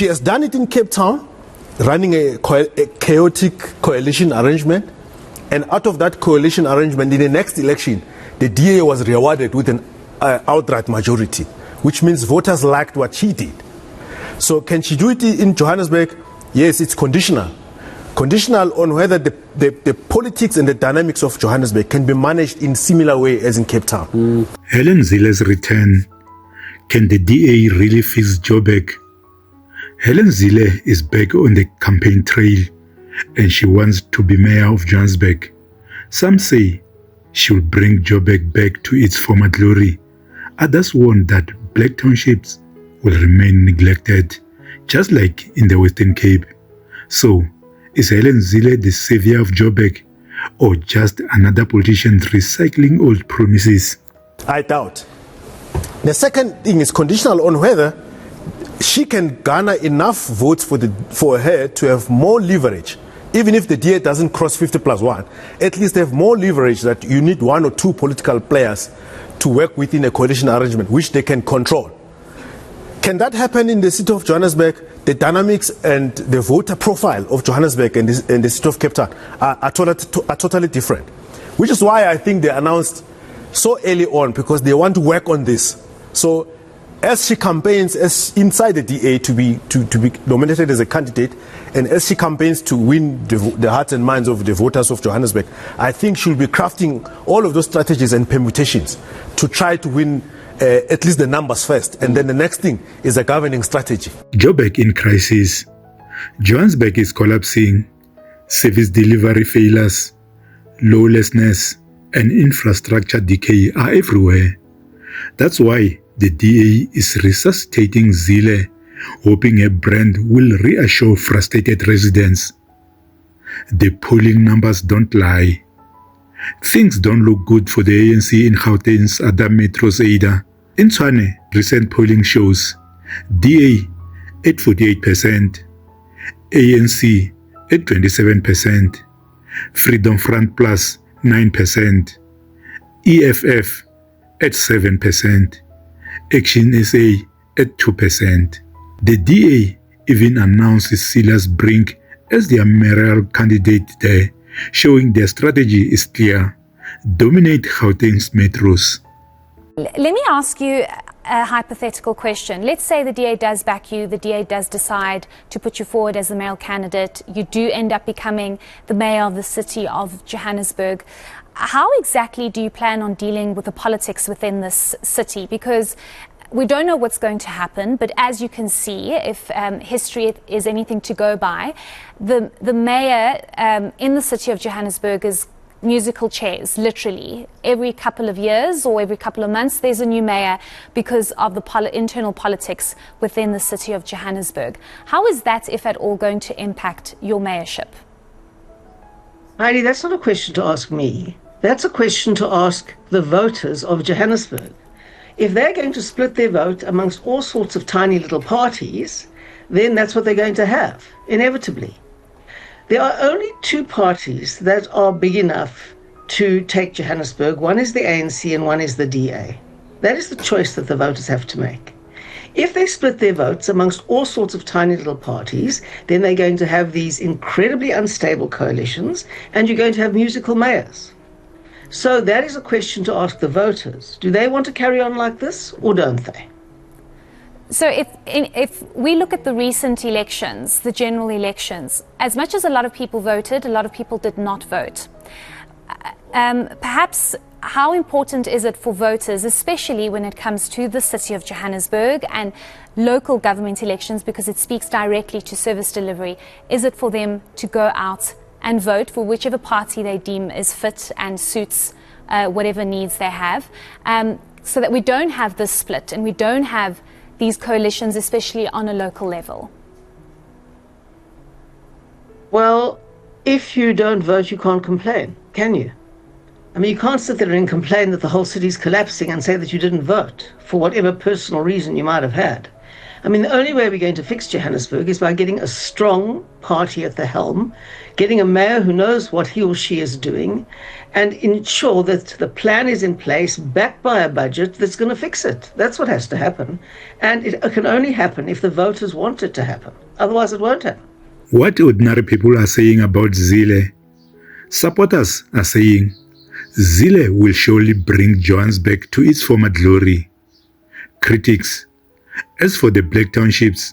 She has done it in Cape Town, running a chaotic coalition arrangement. And out of that coalition arrangement, in the next election, the DA was rewarded with an outright majority, which means voters liked what she did. So can she do it in Johannesburg? Yes, it's conditional. Conditional on whether the politics and the dynamics of Johannesburg can be managed in similar way as in Cape Town. Helen Zille's return. Can the DA really fix Joburg? Helen Zille is back on the campaign trail and she wants to be mayor of Johannesburg. Some say she will bring Joburg back to its former glory. Others warn that black townships will remain neglected, just like in the Western Cape. So, is Helen Zille the savior of Joburg or just another politician recycling old promises? I doubt. The second thing is conditional on whether she can garner enough votes for her to have more leverage. Even if the DA doesn't cross 50+1, at least have more leverage that you need one or two political players to work within a coalition arrangement, which they can control. Can that happen in the city of Johannesburg? The dynamics and the voter profile of Johannesburg and the city of Cape Town are totally different. Which is why I think they announced so early on, because they want to work on this. So as she campaigns as inside the DA to be nominated as a candidate, and as she campaigns to win the hearts and minds of the voters of Johannesburg, I think she'll be crafting all of those strategies and permutations to try to win at least the numbers first, and then the next thing is a governing strategy. Joburg in crisis. Johannesburg is collapsing. Service delivery failures, lawlessness, and infrastructure decay are everywhere. That's why the DA is resuscitating Zille, hoping a brand will reassure frustrated residents. The polling numbers don't lie. Things don't look good for the ANC in Gauteng's other metros either. In Tshwane, recent polling shows DA at 48%, ANC at 27%, Freedom Front Plus 9%, EFF at 7%, Action SA at 2%. The DA even announced Silas Brink as their mayoral candidate there, showing their strategy is clear: dominate Gauteng's metros. Let me ask you a hypothetical question. Let's say the DA does back you, the DA does decide to put you forward as the mayoral candidate, you do end up becoming the mayor of the city of Johannesburg. How exactly do you plan on dealing with the politics within this city? Because we don't know what's going to happen, but as you can see, if history is anything to go by, the mayor in the city of Johannesburg is musical chairs, literally. Every couple of years or every couple of months, there's a new mayor because of the internal politics within the city of Johannesburg. How is that, if at all, going to impact your mayorship? Heidi, that's not a question to ask me. That's a question to ask the voters of Johannesburg. If they're going to split their vote amongst all sorts of tiny little parties, then that's what they're going to have, inevitably. There are only two parties that are big enough to take Johannesburg. One is the ANC and one is the DA. That is the choice that the voters have to make. If they split their votes amongst all sorts of tiny little parties, then they're going to have these incredibly unstable coalitions, and you're going to have musical mayors. So that is a question to ask the voters. Do they want to carry on like this, or don't they? So if we look at the recent elections, the general elections, as much as a lot of people voted, a lot of people did not vote. Perhaps how important is it for voters, especially when it comes to the city of Johannesburg and local government elections, because it speaks directly to service delivery, is it for them to go out and vote for whichever party they deem is fit and suits whatever needs they have, so that we don't have this split and we don't have these coalitions, especially on a local level? Well, if you don't vote, you can't complain, can you? I mean, you can't sit there and complain that the whole city's collapsing and say that you didn't vote for whatever personal reason you might have had. I mean, the only way we're going to fix Johannesburg is by getting a strong party at the helm, getting a mayor who knows what he or she is doing, and ensure that the plan is in place, backed by a budget that's going to fix it. That's what has to happen. And it can only happen if the voters want it to happen. Otherwise, it won't happen. What ordinary people are saying about Zille? Supporters are saying, Zille will surely bring Johannesburg to its former glory. Critics, as for the black townships,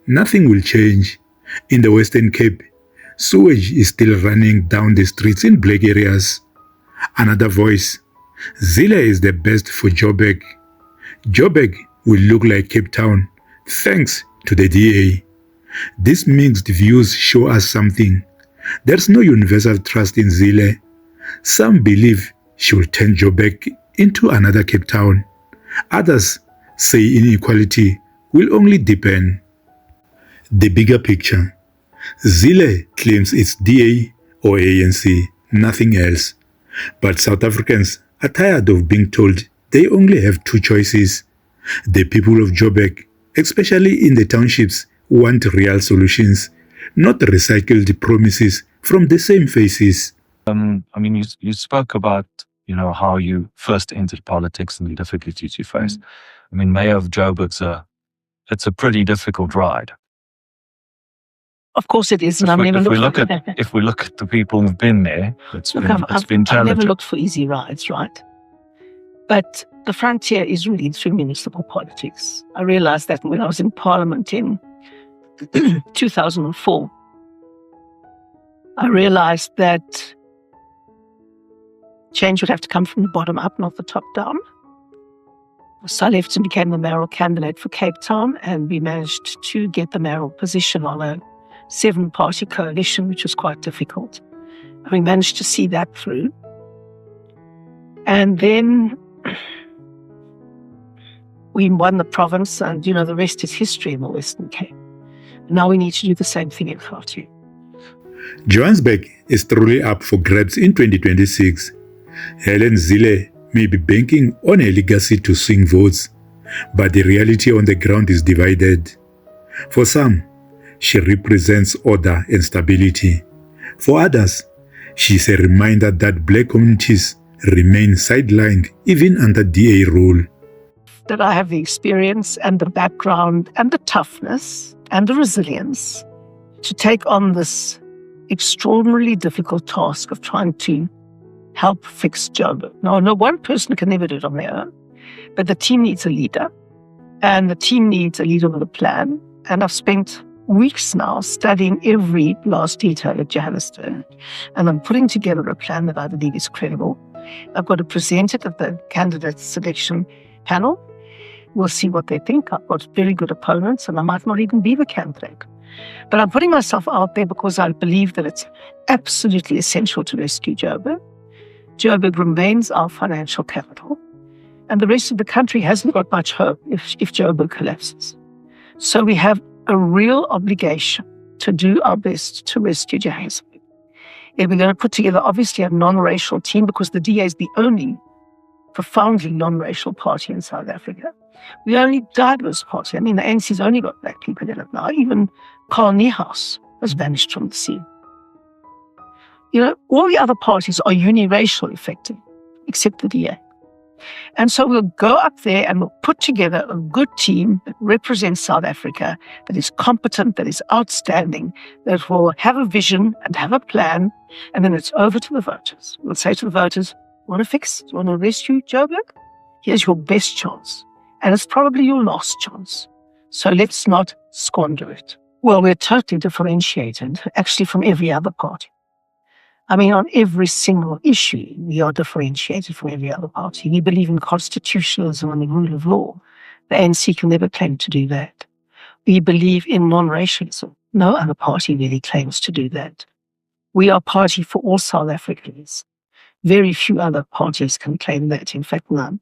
nothing will change. In the Western Cape, sewage is still running down the streets in black areas. Another voice, Zille is the best for Joburg. Joburg will look like Cape Town, thanks to the DA. These mixed views show us something. There's no universal trust in Zille. Some believe she will turn Joburg into another Cape Town. Others say inequality will only deepen. The bigger picture. Zille claims it's DA or ANC, nothing else. But South Africans are tired of being told they only have two choices. The people of Joburg, especially in the townships, want real solutions, not recycled promises from the same faces. I mean, you spoke about, how you first entered politics and the difficulties you faced. I mean, Mayor of Joburg's it's a pretty difficult ride. Of course it is. If we look at the people who've been there, it's been challenging. I've never looked for easy rides, right? But the frontier is really through municipal politics. I realized that when I was in Parliament in 2004. I realized that change would have to come from the bottom up, not the top down. So I left and became the mayoral candidate for Cape Town, and we managed to get the mayoral position on a 7-party coalition, which was quite difficult. And we managed to see that through. And then we won the province, and the rest is history in the Western Cape. Now we need to do the same thing in Gauteng. Johannesburg is truly up for grabs in 2026. Helen Zille may be banking on a legacy to swing votes, but the reality on the ground is divided. For some, she represents order and stability. For others, she's a reminder that black communities remain sidelined even under DA rule. That I have the experience and the background and the toughness and the resilience to take on this extraordinarily difficult task of trying to help fix Joburg. Now, no one person can never do it on their own, but the team needs a leader, and the team needs a leader with a plan. And I've spent weeks now studying every last detail at Johannesburg, and I'm putting together a plan that I believe is credible. I've got to present it at the candidate selection panel. We'll see what they think. I've got very good opponents, and I might not even be the candidate. But I'm putting myself out there because I believe that it's absolutely essential to rescue Joburg. Joburg remains our financial capital, and the rest of the country hasn't got much hope if Joburg collapses. So we have a real obligation to do our best to rescue Johannesburg. And we're going to put together, obviously, a non-racial team, because the DA is the only profoundly non-racial party in South Africa. The only diverse party. I mean, the ANC's only got black people in it now. Even Carl Niehaus has vanished from the scene. All the other parties are uniracial, effectively, except the DA. And so we'll go up there and we'll put together a good team that represents South Africa, that is competent, that is outstanding, that will have a vision and have a plan, and then it's over to the voters. We'll say to the voters, you want to fix? You want to rescue Joburg? Here's your best chance. And it's probably your last chance. So let's not squander it. Well, we're totally differentiated, actually, from every other party. I mean, on every single issue, we are differentiated from every other party. We believe in constitutionalism and the rule of law. The ANC can never claim to do that. We believe in non-racialism. No other party really claims to do that. We are a party for all South Africans. Very few other parties can claim that, in fact, none.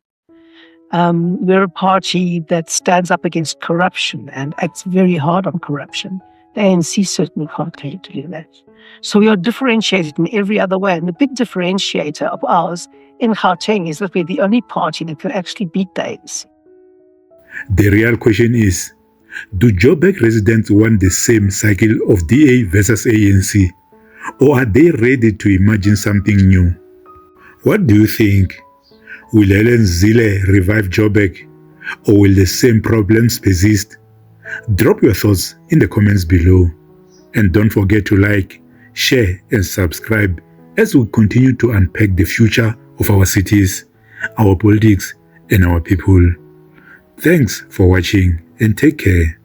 We're a party that stands up against corruption and acts very hard on corruption. The ANC certainly can't claim to do that. So we are differentiated in every other way. And the big differentiator of ours in Gauteng is that we're the only party that can actually beat the ANC. The real question is, Do Joburg residents want the same cycle of DA versus ANC? Or are they ready to imagine something new? What do you think? Will Helen Zille revive Joburg? Or will the same problems persist? Drop your thoughts in the comments below. And don't forget to like, share and subscribe as we continue to unpack the future of our cities, our politics and our people. Thanks for watching and take care.